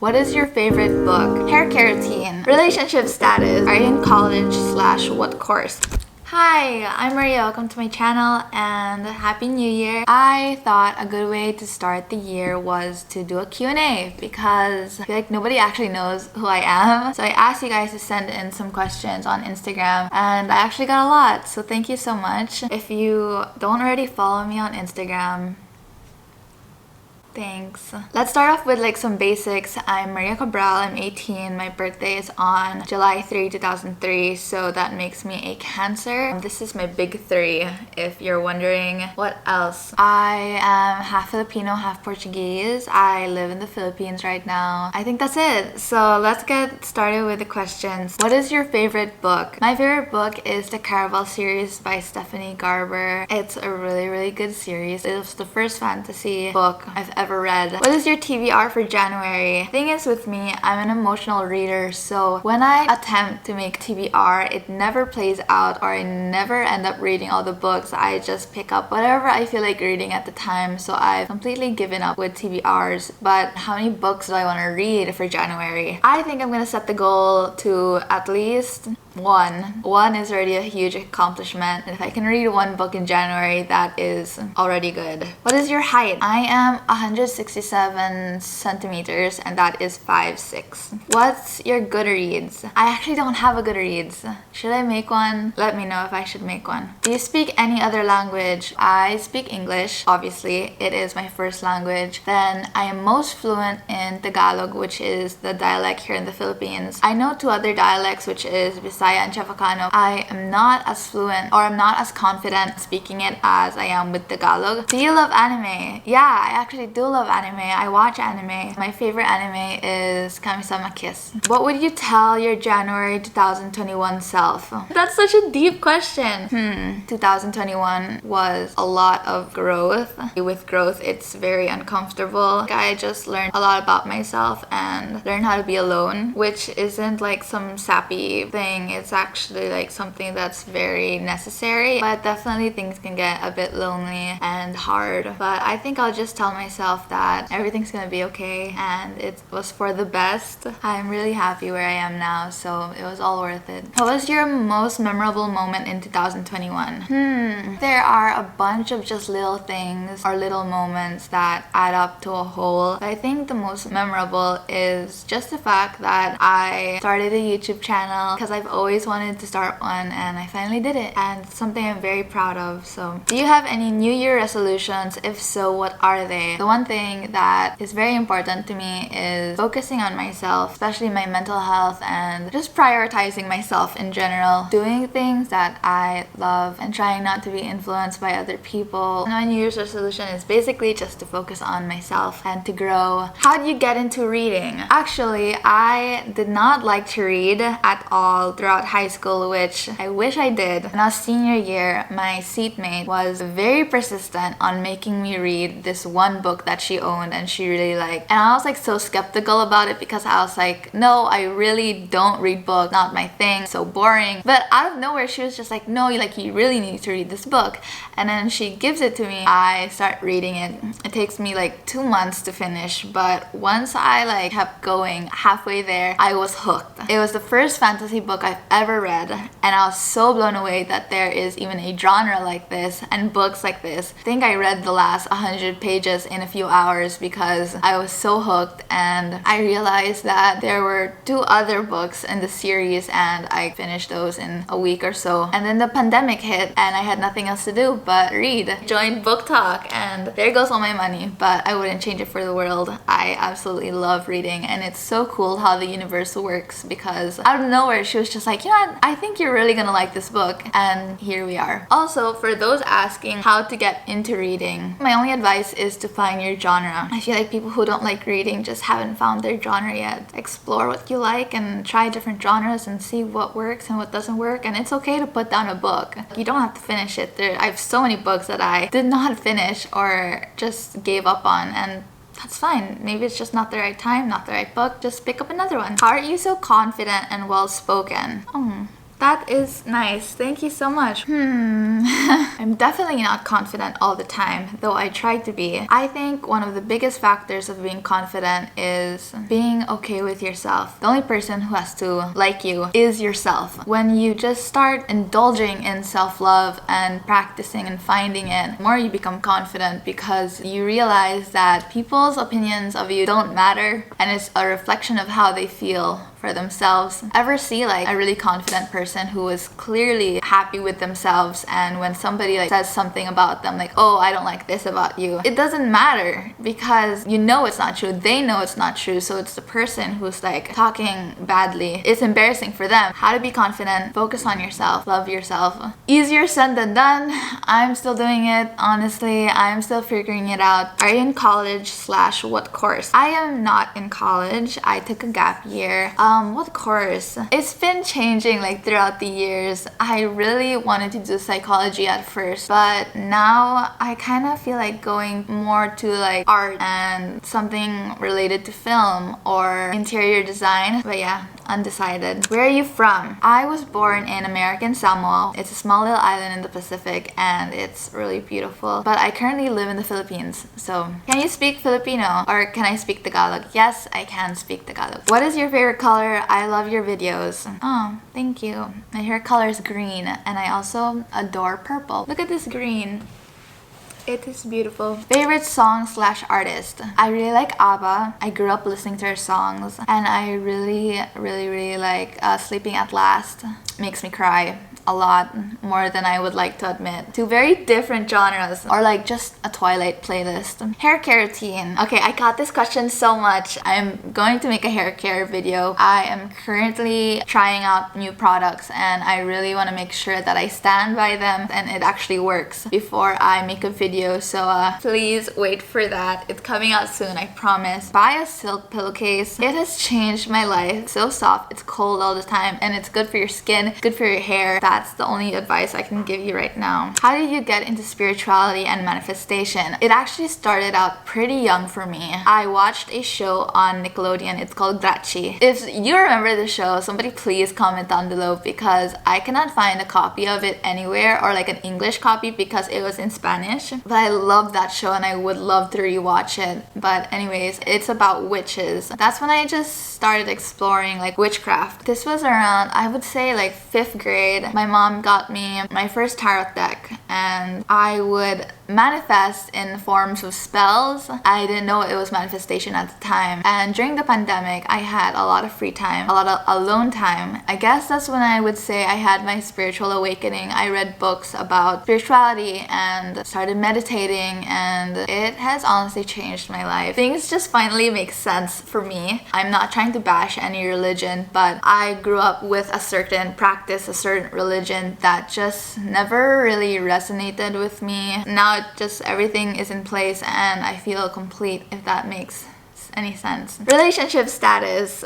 What is your favorite book? Hair care routine. Relationship status. Are you in college / what course? Hi, I'm Maria. Welcome to my channel and Happy New Year. I thought a good way to start the year was to do a Q&A because I feel like nobody actually knows who I am. So I asked you guys to send in some questions on Instagram and I actually got a lot. So thank you so much. If you don't already follow me on Instagram, thanks. Let's start off with some basics. I'm Maria Cabral. I'm 18. My birthday is on July 3, 2003, so that makes me a Cancer. This is my big three, if you're wondering. What else? I am half Filipino, half Portuguese. I live in the Philippines right now. I think that's it. So let's get started with the questions. What is your favorite book? My favorite book is the Caraval series by Stephanie Garber. It's a really good series. It was the first fantasy book I've ever read. What is your TBR for January? Thing is with me, I'm an emotional reader, so when I attempt to make TBR, it never plays out or I never end up reading all the books. I just pick up whatever I feel like reading at the time, so I've completely given up with TBRs. But how many books do I want to read for January? I think I'm gonna set the goal to at least one. One is already a huge accomplishment, and if I can read one book in January, that is already good. What is your height? I am 167 centimeters and that is 5'6". What's your Goodreads? I actually don't have a Goodreads. Should I make one? Let me know if I should make one. Do you speak any other language? I speak English, obviously. It is my first language. Then I am most fluent in Tagalog, which is the dialect here in the Philippines. I know two other dialects, which is Bisaya and Chavacano. I am not as fluent or I'm not as confident speaking it as I am with Tagalog. Do you love anime? Yeah, I actually do love anime. I watch anime. My favorite anime is Kami-sama Kiss. What would you tell your January 2021 self? That's such a deep question. 2021 was a lot of growth. With growth, it's very uncomfortable. I just learned a lot about myself and learned how to be alone, which isn't like some sappy thing. It's actually like something that's very necessary, but definitely things can get a bit lonely and hard. But I think I'll just tell myself that everything's gonna be okay and it was for the best. I'm really happy where I am now, so it was all worth it. What was your most memorable moment in 2021? There are a bunch of just little things or little moments that add up to a whole. But I think the most memorable is just the fact that I started a YouTube channel because I've always wanted to start one and I finally did it, and it's something I'm very proud of. So do you have any New Year resolutions? If so, what are they? The one thing that is very important to me is focusing on myself, especially my mental health, and just prioritizing myself in general, doing things that I love and trying not to be influenced by other people. And my New Year's resolution is basically just to focus on myself and to grow. How did you get into reading? Actually, I did not like to read at all throughout high school, which I wish I did. When I was senior year, my seatmate was very persistent on making me read this one book that she owned and she really liked. And I was so skeptical about it because I was like, no, I really don't read books, not my thing, so boring. But out of nowhere, she was just like, no, you really need to read this book. And then she gives it to me. I start reading it. It takes me 2 months to finish, but once I kept going halfway there, I was hooked. It was the first fantasy book I've ever read, and I was so blown away that there is even a genre like this and books like this. I think I read the last 100 pages in a few hours because I was so hooked, and I realized that there were 2 other books in the series and I finished those in a week or so. And then the pandemic hit and I had nothing else to do but read. Joined Book Talk and there goes all my money, but I wouldn't change it for the world. I absolutely love reading, and it's so cool how the universe works because out of nowhere she was just like, you know what, I think you're really gonna like this book, and here we are. Also, for those asking how to get into reading, my only advice is to find your genre. I feel like people who don't like reading just haven't found their genre yet. Explore what you like and try different genres and see what works and what doesn't work, and it's okay to put down a book. You don't have to finish it. I have so many books that I did not finish or just gave up on, and that's fine. Maybe it's just not the right time, not the right book. Just pick up another one. How are you so confident and well-spoken? That is nice. Thank you so much. I'm definitely not confident all the time, though I try to be. I think one of the biggest factors of being confident is being okay with yourself. The only person who has to like you is yourself. When you just start indulging in self-love and practicing and finding it, the more you become confident because you realize that people's opinions of you don't matter and it's a reflection of how they feel for themselves. Ever see like a really confident person who is clearly happy with themselves, and when somebody like says something about them like, oh, I don't like this about you, it doesn't matter because you know it's not true, they know it's not true, so it's the person who's like talking badly. It's embarrassing for them. How to be confident, focus on yourself, love yourself. Easier said than done. I'm still doing it, honestly. I'm still figuring it out. Are you in college / what course? I am not in college. I took a gap year. What course? It's been changing like throughout the years. I really wanted to do psychology at first, but now I kind of feel like going more to like art and something related to film or interior design. But yeah, undecided. Where are you from? I was born in American Samoa. It's a small little island in the Pacific and it's really beautiful. But I currently live in the Philippines. So, can you speak Filipino or can I speak Tagalog? Yes, I can speak Tagalog. What is your favorite color? I love your videos. Oh, thank you. My hair color is green and I also adore purple. Look at this green. It is beautiful. Favorite song / artist? I really like ABBA. I grew up listening to her songs and I really like Sleeping at Last. Makes me cry a lot more than I would like to admit. Two very different genres, or like just a Twilight playlist. Hair care routine. Okay, I got this question so much. I'm going to make a hair care video. I am currently trying out new products and I really want to make sure that I stand by them and it actually works before I make a video. So please wait for that. It's coming out soon, I promise. Buy a silk pillowcase. It has changed my life. It's so soft, it's cold all the time, and it's good for your skin, good for your hair. That's the only advice I can give you right now. How did you get into spirituality and manifestation? It actually started out pretty young for me. I watched a show on Nickelodeon. It's called Grachi. If you remember the show, somebody please comment down below because I cannot find a copy of it anywhere or like an English copy because it was in Spanish. But I love that show and I would love to rewatch it. But anyways, it's about witches. That's when I just started exploring like witchcraft. This was around, I would say like 5th grade. My mom got me my first tarot deck and I would manifest in forms of spells. I didn't know it was manifestation at the time. And during the pandemic, I had a lot of free time, a lot of alone time. I guess that's when I would say I had my spiritual awakening. I read books about spirituality and started meditating and it has honestly changed my life. Things just finally make sense for me. I'm not trying to bash any religion, but I grew up with a certain practice, a certain religion that just never really resonated with me. Now just everything is in place and I feel complete, if that makes any sense. Relationship status.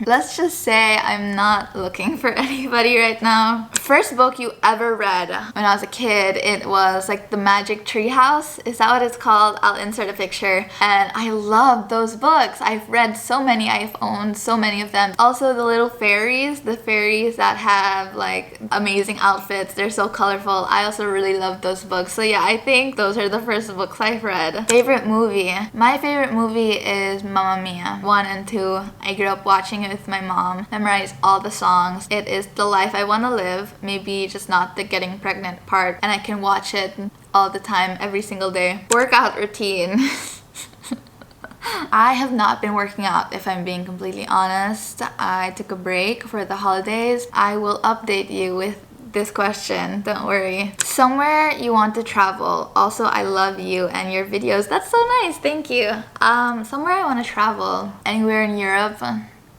Let's just say I'm not looking for anybody right now. First book you ever read when I was a kid, it was like The Magic Tree House. Is that what it's called? I'll insert a picture. And I love those books. I've read so many. I've owned so many of them. Also the little fairies, the fairies that have like amazing outfits. They're so colorful. I also really love those books. So yeah, I think those are the first books I've read. Favorite movie? My favorite movie is Mamma Mia 1 and 2. I grew up watching it with my mom, memorized all the songs. It is the life I want to live, maybe just not the getting pregnant part, and I can watch it all the time, every single day. Workout routine. I have not been working out, if I'm being completely honest. I took a break for the holidays. I will update you with this question, don't worry. Somewhere you want to travel. Also, I love you and your videos. That's so nice, thank you. Somewhere I want to travel. Anywhere in Europe.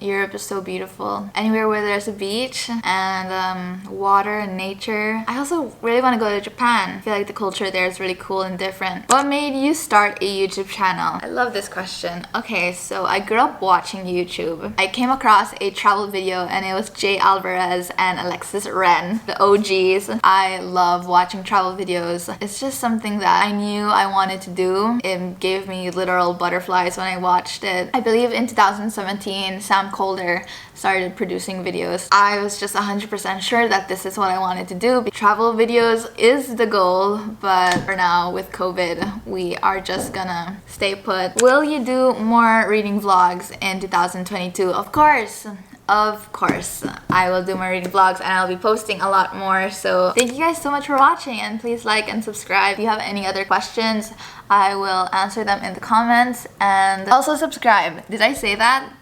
Europe is so beautiful. Anywhere where there's a beach and water and nature. I also really want to go to Japan. I feel like the culture there is really cool and different. What made you start a YouTube channel? I love this question. Okay, so I grew up watching YouTube. I came across a travel video and it was Jay Alvarez and Alexis Ren, the OGs. I love watching travel videos. It's just something that I knew I wanted to do. It gave me literal butterflies when I watched it. I believe in 2017, Sam colder, started producing videos. I was just 100% sure that this is what I wanted to do. Travel videos is the goal, but for now with COVID, we are just gonna stay put. Will you do more reading vlogs in 2022? Of course. Of course, I will do my reading vlogs and I'll be posting a lot more. So thank you guys so much for watching, and please like and subscribe. If you have any other questions, I will answer them in the comments. And also subscribe. Did I say that?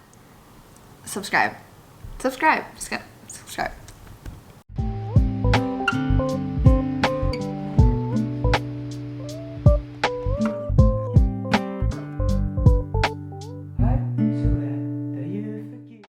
Subscribe. Subscribe. Subscribe.